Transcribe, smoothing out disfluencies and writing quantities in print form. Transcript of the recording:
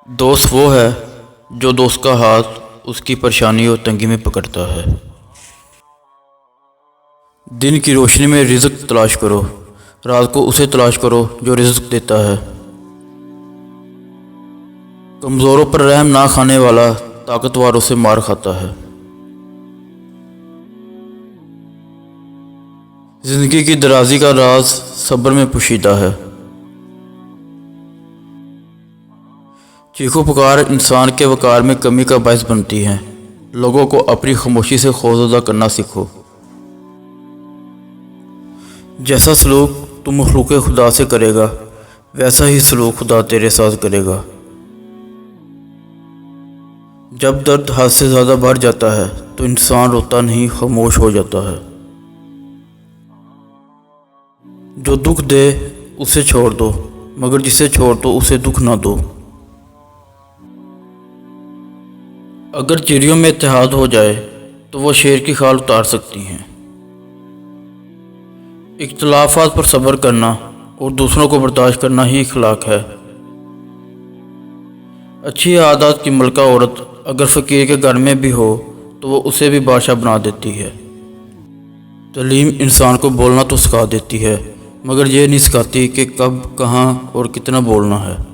دوست وہ ہے جو دوست کا ہاتھ اس کی پریشانی اور تنگی میں پکڑتا ہے۔ دن کی روشنی میں رزق تلاش کرو، رات کو اسے تلاش کرو جو رزق دیتا ہے۔ کمزوروں پر رحم نہ کھانے والا طاقتوروں سے مار کھاتا ہے۔ زندگی کی درازی کا راز صبر میں پوشیدہ ہے۔ چیخو پکار انسان کے وقار میں کمی کا باعث بنتی ہے۔ لوگوں کو اپنی خاموشی سے خوفزدہ کرنا سیکھو۔ جیسا سلوک تم مخلوق خدا سے کرے گا ویسا ہی سلوک خدا تیرے ساتھ کرے گا۔ جب درد حد سے زیادہ بڑھ جاتا ہے تو انسان روتا نہیں، خاموش ہو جاتا ہے۔ جو دکھ دے اسے چھوڑ دو، مگر جسے چھوڑ دو اسے دکھ نہ دو۔ اگر چڑیوں میں اتحاد ہو جائے تو وہ شیر کی کھال اتار سکتی ہیں۔ اختلافات پر صبر کرنا اور دوسروں کو برداشت کرنا ہی اخلاق ہے۔ اچھی عادات کی ملکہ عورت اگر فقیر کے گھر میں بھی ہو تو وہ اسے بھی بادشاہ بنا دیتی ہے۔ تعلیم انسان کو بولنا تو سکھا دیتی ہے، مگر یہ نہیں سکھاتی کہ کب، کہاں اور کتنا بولنا ہے۔